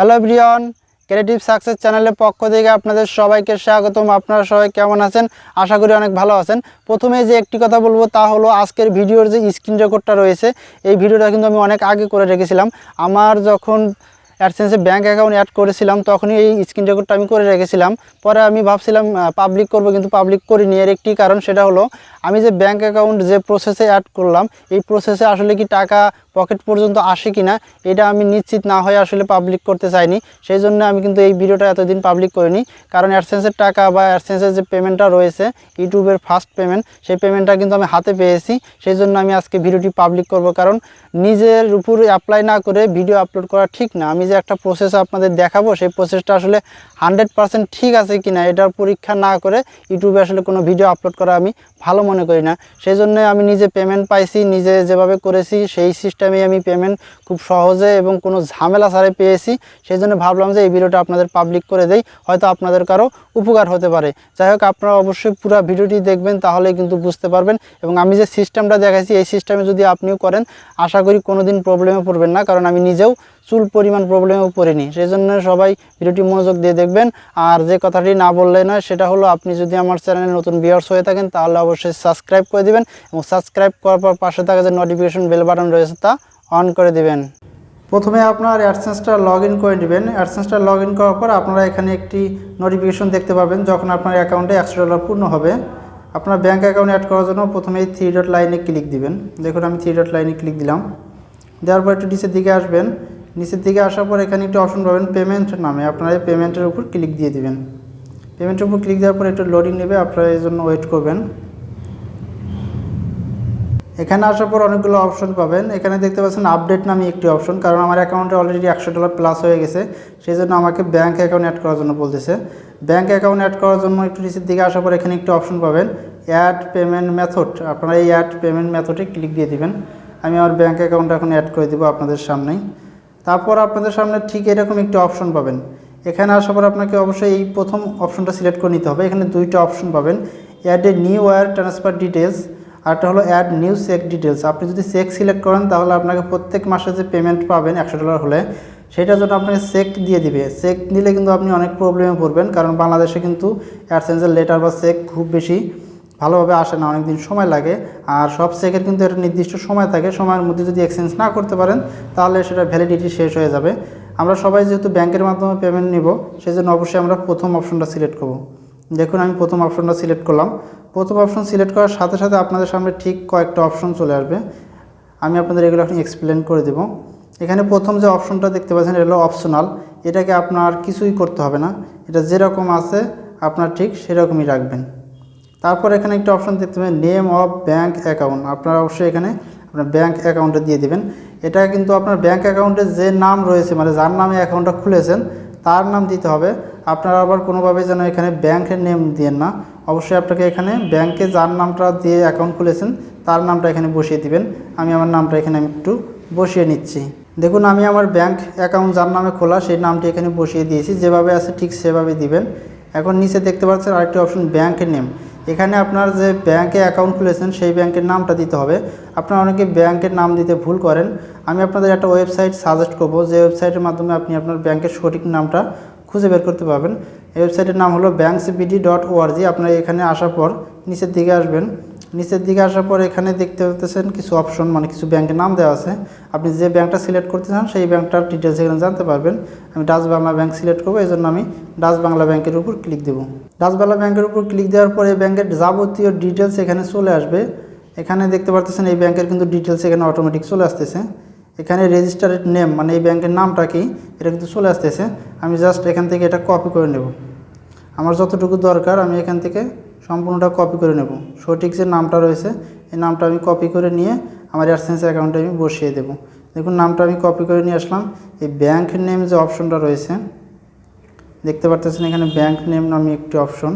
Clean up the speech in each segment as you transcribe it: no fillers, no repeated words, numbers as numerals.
Hello everyone, creative success চ্যানেলের পক্ষ থেকে আপনাদের সবাইকে স্বাগতম। আপনারা সবাই কেমন আছেন? আশা করি অনেক ভালো আছেন। প্রথমে যে একটি কথা বলবো তা হলো আজকের ভিডিওর যে স্ক্রিন রেকর্ডটা রয়েছে, এই ভিডিওটা কিন্তু আমি অনেক আগে করে রেখেছিলাম। আমার যখন অ্যাডসেন্সে ব্যাঙ্ক অ্যাকাউন্ট অ্যাড করেছিলাম তখনই এই স্ক্রিন রেকর্ডটা আমি করে রেখেছিলাম। পরে আমি ভাবছিলাম পাবলিক করব, কিন্তু পাবলিক করিনি। এর একটি কারণ, সেটা হলো আমি যে ব্যাঙ্ক অ্যাকাউন্ট যে প্রসেসে অ্যাড করলাম, এই প্রসেসে আসলে কি টাকা পকেট পর্যন্ত আসে কিনা এটা আমি নিশ্চিত না হয়ে আসলে পাবলিক করতে চাইনি। সেই জন্য আমি কিন্তু এই ভিডিওটা এতদিন পাবলিক করিনি, কারণ অ্যাডসেন্সের টাকা বা অ্যাডসেন্সের যে পেমেন্টটা রয়েছে, ইউটিউবের ফার্স্ট পেমেন্ট, সেই পেমেন্টটা কিন্তু আমি হাতে পেয়েছি। সেই জন্য আমি আজকে ভিডিওটি পাবলিক করব, কারণ নিজের উপর অ্যাপ্লাই না করে ভিডিও আপলোড করা ঠিক না। আমি যে একটা প্রসেস আপনাদের দেখাবো, সেই প্রসেসটা আসলে 100% ঠিক আছে কিনা এটার পরীক্ষা না করে ইউটিউবে আসলে কোনো ভিডিও আপলোড করা আমি ভালো মনে করি না। সেই জন্য আমি নিজে পেমেন্ট পাইছি, নিজে যেভাবে করেছি সেই সিস্টেমে আমি পেমেন্ট খুব সহজে এবং কোনো ঝামেলা ছাড়াই পেয়েছি। সেই জন্য ভাবলাম যে এই ভিডিওটা আপনাদের পাবলিক করে দেই, হয়তো আপনাদের কারো উপকার হতে পারে। যাই হোক, আপনারা অবশ্যই পুরো ভিডিওটি দেখবেন, তাহলে কিন্তু বুঝতে পারবেন। এবং আমি যে সিস্টেমটা দেখাইছি, এই সিস্টেমে যদি আপনিও করেন, আশা করি কোনো দিন প্রবলেমে পড়বেন না, কারণ আমি নিজেও চুল পরিমাণ প্রবলেমেও পড়িনি। সেই জন্য সবাই ভিডিওটি মনোযোগ দিয়ে দেখবেন। আর যে কথাটি না বললে না, সেটা হলো আপনি যদি আমার চ্যানেলে নতুন ভিউয়ার্স হয়ে থাকেন, তাহলে অবশ্যই সাবস্ক্রাইব করে দিবেন, এবং সাবস্ক্রাইব করার পর পাশে থাকা যে নোটিফিকেশন বেল বাটন রয়েছে তা অন করে দিবেন। প্রথমে আপনার অ্যাডসেন্সটা লগ ইন করে নেবেন। অ্যাডসেন্সটা লগ ইন করার পর আপনারা এখানে একটি নোটিফিকেশন দেখতে পাবেন যখন আপনার অ্যাকাউন্টে $100 পূর্ণ হবে। আপনার ব্যাঙ্ক অ্যাকাউন্ট অ্যাড করার জন্য প্রথমে এই 3 ডট লাইনে ক্লিক দিবেন। দেখুন আমি 3 ডট লাইনে ক্লিক দিলাম। দেওয়ার পর একটু নিচের দিকে আসবেন। নিচের দিকে আসার পর এখানে একটি অপশন পাবেন পেমেন্ট নামে, আপনারা এই পেমেন্টের উপর ক্লিক দিয়ে দিবেন। পেমেন্টের উপর ক্লিক দেওয়ার পর একটু লোডিং নেবে, আপনারা এই জন্য ওয়েট করবেন। এখানে আসার পর অনেকগুলো অপশন পাবেন। এখানে দেখতে পাচ্ছেন আপডেট নামে একটি অপশন, কারণ আমার অ্যাকাউন্টে অলরেডি $100 প্লাস হয়ে গেছে। সেই জন্য আমাকে ব্যাঙ্ক অ্যাকাউন্ট অ্যাড করার জন্য বলতেছে। ব্যাঙ্ক অ্যাকাউন্ট অ্যাড করার জন্য একটু নিচের দিকে আসার পর এখানে একটি অপশন পাবেন অ্যাড পেমেন্ট মেথড, আপনারা এই অ্যাড পেমেন্ট মেথডে ক্লিক দিয়ে দিবেন। আমি আমার ব্যাঙ্ক অ্যাকাউন্ট এখন অ্যাড করে দেবো আপনাদের সামনেই। তারপর আপনাদের সামনে ঠিক এরকম একটি অপশন পাবেন। এখানে আসার পর আপনাকে অবশ্যই এই প্রথম অপশনটা সিলেক্ট করে নিতে হবে। এখানে দুইটা অপশন পাবেন, add a new wire transfer details, আরটা হলো অ্যাড নিউ চেক ডিটেলস। আপনি যদি চেক সিলেক্ট করেন, তাহলে আপনাকে প্রত্যেক মাসে যে পেমেন্ট পাবেন $100 হলে, সেটার জন্য আপনাকে চেক দিয়ে দিবে। চেক দিলে কিন্তু আপনি অনেক প্রবলেমে পড়বেন, কারণ বাংলাদেশে কিন্তু অ্যাডসেন্সের লেটার বা চেক খুব বেশি ভালোভাবে আসে না, অনেক দিন সময় লাগে। আর সব চেকের কিন্তু একটা নির্দিষ্ট সময় থাকে, সময়ের মধ্যে যদি এক্সচেঞ্জ না করতে পারেন, তাহলে সেটা ভ্যালিডিটি শেষ হয়ে যাবে। আমরা সবাই যেহেতু ব্যাংকের মাধ্যমে পেমেন্ট নিব, সেই জন্য অবশ্যই আমরা প্রথম অপশনটা সিলেক্ট করব। দেখুন আমি প্রথম অপশনটা সিলেক্ট করলাম। প্রথম অপশন সিলেক্ট করার সাথে সাথে আপনাদের সামনে ঠিক কয়েকটা অপশন চলে আসবে। আমি আপনাদের এগুলো এখন এক্সপ্লেন করে দেব। এখানে প্রথম যে অপশনটা দেখতে পাচ্ছেন, এটা হলো অপশনাল। এটাকে আপনার কিছুই করতে হবে না, এটা যেরকম আছে আপনার ঠিক সেরকমই রাখবেন। তারপর এখানে একটা অপশন দেখতে পাবেন নেম অফ ব্যাঙ্ক অ্যাকাউন্ট, আপনারা অবশ্যই এখানে আপনার ব্যাঙ্ক অ্যাকাউন্টে দিয়ে দেবেন। এটা কিন্তু আপনার ব্যাঙ্ক অ্যাকাউন্টে যে নাম রয়েছে, মানে যার নামে অ্যাকাউন্টটা খুলেছেন তার নাম দিতে হবে। আপনারা আবার কোনোভাবে যেন এখানে ব্যাঙ্কের নেম দিয়েন না, অবশ্যই আপনাকে এখানে ব্যাঙ্কে যার নামটা দিয়ে অ্যাকাউন্ট খুলেছেন তার নামটা এখানে বসিয়ে দিবেন। আমি আমার নামটা এখানে আমি একটু বসিয়ে নিচ্ছি। দেখুন আমি আমার ব্যাঙ্ক অ্যাকাউন্ট যার নামে খোলা সেই নামটি এখানে বসিয়ে দিয়েছি, যেভাবে আছে ঠিক সেভাবে দিবেন। এখন নিচে দেখতে পাচ্ছেন আরেকটি অপশন ব্যাঙ্কের নেম। এখানে আপনার যে ব্যাঙ্কে অ্যাকাউন্ট খুলেছেন সেই ব্যাঙ্কের নামটা দিতে হবে। আপনারা অনেকে ব্যাঙ্কের নাম দিতে ভুল করেন। আমি আপনাদের একটা ওয়েবসাইট সাজেস্ট করব, যে ওয়েবসাইটের মাধ্যমে আপনি আপনার ব্যাঙ্কের সঠিক নামটা খুঁজে বের করতে পারবেন। এই ওয়েবসাইটের নাম হলো banksbd.org। আপনারা এখানে আসার পর নিচের দিকে আসবেন। নিচের দিকে আসার পর এখানে দেখতে পাচ্ছেন কিছু অপশন, মানে কিছু ব্যাঙ্কের নাম দেওয়া আছে। আপনি যে ব্যাঙ্কটা সিলেক্ট করতে চান সেই ব্যাঙ্কটার ডিটেলস এখানে জানতে পারবেন। আমি ডাচ বাংলা ব্যাঙ্ক সিলেক্ট করবো, এই জন্য আমি ডাচ বাংলা ব্যাঙ্কের উপর ক্লিক দেবো। ডাচ বাংলা ব্যাঙ্কের উপর ক্লিক দেওয়ার পর এই ব্যাঙ্কের যাবতীয় ডিটেলস এখানে চলে আসবে। এখানে দেখতে পাচ্ছেন এই ব্যাঙ্কের কিন্তু ডিটেলস এখানে অটোমেটিক চলে আসতেছে। এখানে রেজিস্টার্ড নেম, মানে এই ব্যাঙ্কের নামটা কি, এটা কিন্তু চলে আসতেছে। আমি জাস্ট এখান থেকে এটা কপি করে নেব। আমার যতটুকু দরকার আমি এখান থেকে সম্পূর্ণটা কপি করে নেব। সঠিক যে নামটা রয়েছে এই নামটা আমি কপি করে নিয়ে আমার অ্যাডসেন্স অ্যাকাউন্টে আমি বসিয়ে দেব। দেখুন নামটা আমি কপি করে নিয়ে আসলাম। এই ব্যাঙ্ক নেম যে অপশনটা রয়েছে দেখতে পাচ্ছেন, এখানে ব্যাঙ্ক নেম নামে একটি অপশন,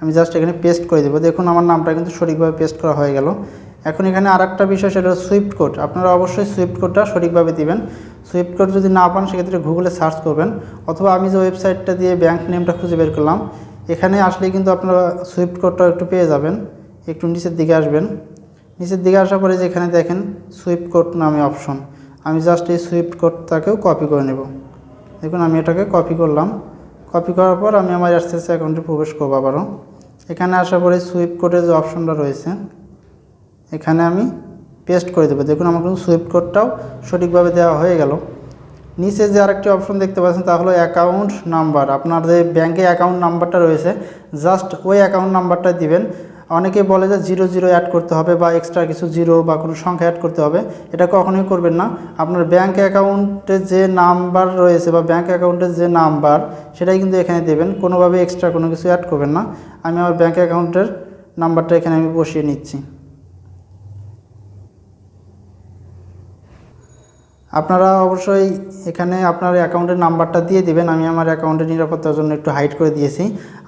আমি জাস্ট এখানে পেস্ট করে দেবো। দেখুন আমার নামটা কিন্তু সঠিকভাবে পেস্ট করা হয়ে গেল। এখন এখানে আরেকটা বিষয়, সেটা হলো সুইফট কোড। আপনারা অবশ্যই সুইফট কোডটা সঠিকভাবে দিবেন। সুইফট কোড যদি না পান, সেক্ষেত্রে গুগলে সার্চ করবেন, অথবা আমি যে ওয়েবসাইটটা দিয়ে ব্যাঙ্ক নেমটা খুঁজে বের করলাম, এখানে আসলেই কিন্তু আপনারা সুইফট কোডটা একটু পেয়ে যাবেন। একটু নিচের দিকে আসবেন। নিচের দিকে আসার পরে যেখানে দেখেন সুইফট কোড নামে অপশন, আমি জাস্ট এই সুইফট কোডটাকেও কপি করে নেব। দেখুন আমি এটাকে কপি করলাম। কপি করার পর আমি আমার অ্যাডসেন্স অ্যাকাউন্টে প্রবেশ করবো আবারও। এখানে আসার পরে সুইপ কোডের যে অপশনটা রয়েছে এখানে আমি পেস্ট করে দেবো। দেখুন আমার কিন্তু সুইপ কোডটাও সঠিকভাবে দেওয়া হয়ে গেল। নিচে যে আরেকটি অপশন দেখতে পাচ্ছেন তা হলো অ্যাকাউন্ট নাম্বার। আপনার যে ব্যাংকে অ্যাকাউন্ট নাম্বারটা রয়েছে জাস্ট ওই অ্যাকাউন্ট নাম্বারটা দিবেন। অনেকেই বলে যে 00 অ্যাড করতে হবে বা এক্সট্রা কিছু জিরো বা কোনো সংখ্যা অ্যাড করতে হবে, এটা কখনোই করবেন না। আপনার ব্যাংক অ্যাকাউন্টের যে নাম্বার রয়েছে বা ব্যাংক অ্যাকাউন্টের যে নাম্বার সেটাই কিন্তু এখানে দেবেন, কোনোভাবে এক্সট্রা কোনো কিছু অ্যাড করবেন না। আমি আমার ব্যাংক অ্যাকাউন্টের নাম্বারটা এখানে আমি বসিয়ে নিচ্ছি। আপনারা অবশ্যই এখানে আপনার অ্যাকাউন্টের নাম্বারটা দিয়ে দিবেন। আমি আমার অ্যাকাউন্টের নিরাপত্তার জন্য একটু হাইড করে দিয়েছি।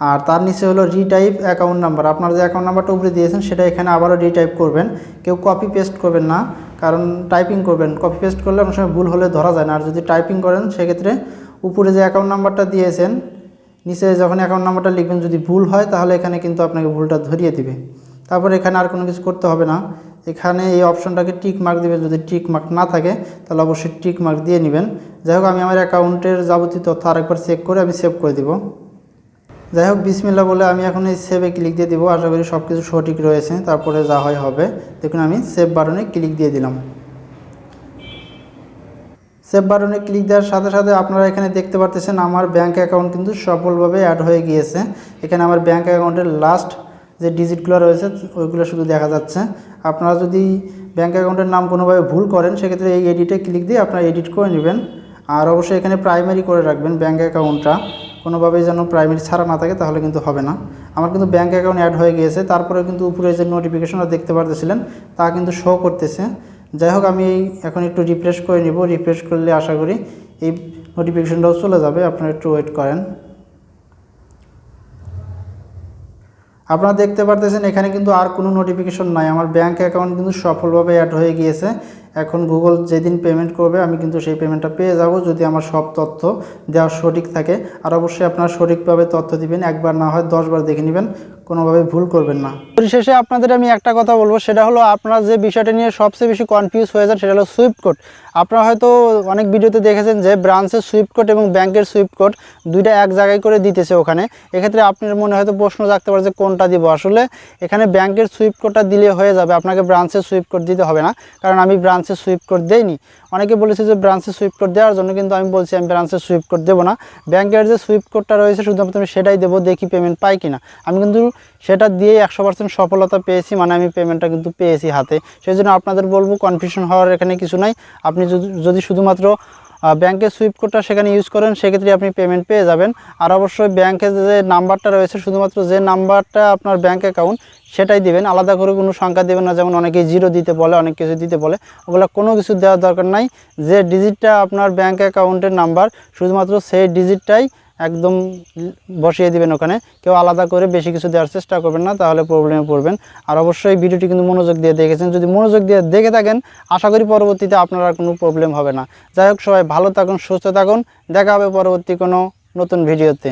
আর তার নিচে হলো রিটাইপ অ্যাকাউন্ট নাম্বার। আপনার যে অ্যাকাউন্ট নাম্বারটা উপরে দিয়েছেন সেটা এখানে আবারও রিটাইপ করবেন। কেউ কপি পেস্ট করবেন না, কারণ টাইপিং করবেন, কপি পেস্ট করলে অনেক সময় ভুল হলে ধরা যায় না। আর যদি টাইপিং করেন সেক্ষেত্রে উপরে যে অ্যাকাউন্ট নাম্বারটা দিয়েছেন নিচে যখন অ্যাকাউন্ট নাম্বারটা লিখবেন যদি ভুল হয় তাহলে এখানে কিন্তু আপনাকে ভুলটা ধরিয়ে দিবে। তারপর এখানে আর কোনো কিছু করতে হবে না। এখানে এই অপশনটাকে টিক মার্ক দেবেন, যদি টিক মার্ক না থাকে তাহলে অবশ্যই টিক মার্ক দিয়ে নেবেন। যাই হোক আমি আমার অ্যাকাউন্টের যাবতীয় তথ্য আরেকবার চেক করে আমি সেভ করে দিব। যাই হোক বিসমিল্লাহ বলে আমি এখন এই সেভে ক্লিক দিয়ে দিব। আশা করি সব কিছু সঠিক রয়েছে, তারপরে যা হয় হবে। দেখুন আমি সেভ বাটনে ক্লিক দিয়ে দিলাম। সেভ বাটনে ক্লিক দেওয়ার সাথে সাথে আপনারা এখানে দেখতে পারতেছেন আমার ব্যাঙ্ক অ্যাকাউন্ট কিন্তু সফলভাবে অ্যাড হয়ে গিয়েছে। এখানে আমার ব্যাঙ্ক অ্যাকাউন্টের লাস্ট যে ডিজিটগুলো রয়েছে ওইগুলো শুধু দেখা যাচ্ছে। আপনারা যদি ব্যাঙ্ক অ্যাকাউন্টের নাম কোনোভাবে ভুল করেন সেক্ষেত্রে এই এডিটে ক্লিক দিয়ে আপনারা এডিট করে নেবেন। আর অবশ্যই এখানে প্রাইমারি করে রাখবেন ব্যাঙ্ক অ্যাকাউন্টটা, কোনোভাবেই যেন প্রাইমারি ছাড়া না থাকে, তাহলে কিন্তু হবে না। আমার কিন্তু ব্যাঙ্ক অ্যাকাউন্ট অ্যাড হয়ে গিয়েছে। তারপরে কিন্তু উপরে যে নোটিফিকেশনটা দেখতে পারতেছিলেন তা কিন্তু শো করতেছে। যাই হোক আমি এখন একটু রিফ্রেশ করে নিব। রিফ্রেশ করলে আশা করি এই নোটিফিকেশনটাও চলে যাবে। আপনারা একটু ওয়েট করেন। আপনারা দেখতে পারতেছেন এখানে কিন্তু আর কোনো নোটিফিকেশন নাই। আমার ব্যাঙ্ক অ্যাকাউন্ট কিন্তু সফলভাবে অ্যাড হয়ে গিয়েছে। এখন গুগল যেদিন পেমেন্ট করবে আমি কিন্তু সেই পেমেন্টটা পেয়ে যাব, যদি আমার সব তথ্য দেওয়া সঠিক থাকে। আর অবশ্যই আপনারা সঠিকভাবে তথ্য দিবেন, একবার না হয় 10 বার দেখে নেবেন, কোনোভাবে ভুল করবেন না। পরিশেষে আপনাদের আমি একটা কথা বলবো, সেটা হলো আপনারা যে বিষয়টা নিয়ে সবচেয়ে বেশি কনফিউজ হয়ে যান সেটা হলো সুইফট কোড। আপনারা হয়তো অনেক ভিডিওতে দেখেছেন যে ব্রাঞ্চের সুইফট কোড এবং ব্যাংকের সুইফট কোড দুইটা এক জায়গায় করে দিতেছে ওখানে। এক্ষেত্রে আপনার মনে হয়তো প্রশ্ন জাগতে পারে যে কোনটা দিব। আসলে এখানে ব্যাংকের সুইফট কোডটা দিলে হয়ে যাবে, আপনাকে ব্রাঞ্চের সুইফট কোড দিতে হবে না, কারণ আমি ব্রাঞ্চের সুইফট কোড দেইনি। অনেকে বলেছে যে ব্রাঞ্চের সুইফট কোড দেওয়ার জন্য, কিন্তু আমি বলছি আমি ব্রাঞ্চের সুইফট কোড দেবো না। ব্যাংকের যে সুইফট কোডটা রয়েছে শুধুমাত্র আমি সেটাই দেবো, দেখি পেমেন্ট পাই কিনা। আমি কিন্তু সেটা দিয়েই 100% সফলতা পেয়েছি, মানে আমি পেমেন্টটা কিন্তু পেয়েছি হাতে। সেই জন্য আপনাদের বলবো কনফিউশন হওয়ার এখানে কিছু নাই। আপনি যদি শুধুমাত্র ব্যাংকের সুইফট কোডটা সেখানে ইউজ করেন সেক্ষেত্রে আপনি পেমেন্ট পেয়ে যাবেন। আর অবশ্যই ব্যাংকের যে নাম্বারটা রয়েছে শুধুমাত্র যে নাম্বারটা আপনার ব্যাংক অ্যাকাউন্ট সেটাই দিবেন, আলাদা করে কোনো সংখ্যা দেবেন না। যেমন অনেকেই জিরো দিতে বলে, অনেক কিছু দিতে বলে, ওগুলো কোনো কিছু দেওয়ার দরকার নাই। যে ডিজিটটা আপনার ব্যাংক অ্যাকাউন্টের নাম্বার শুধুমাত্র সেই ডিজিটটাই একদম বসিয়ে দিবেন ওখানে। কেউ আলাদা করে বেশি কিছু দেওয়ার চেষ্টা করবেন না, তাহলে প্রবলেমে পড়বেন। আর অবশ্যই ভিডিওটি কিন্তু মনোযোগ দিয়ে দেখেছেন। যদি মনোযোগ দিয়ে দেখে থাকেন আশা করি পরবর্তীতে আপনার আর কোনো প্রবলেম হবে না। যাই হোক সবাই ভালো থাকুন, সুস্থ থাকুন, দেখা হবে পরবর্তী কোনো নতুন ভিডিওতে।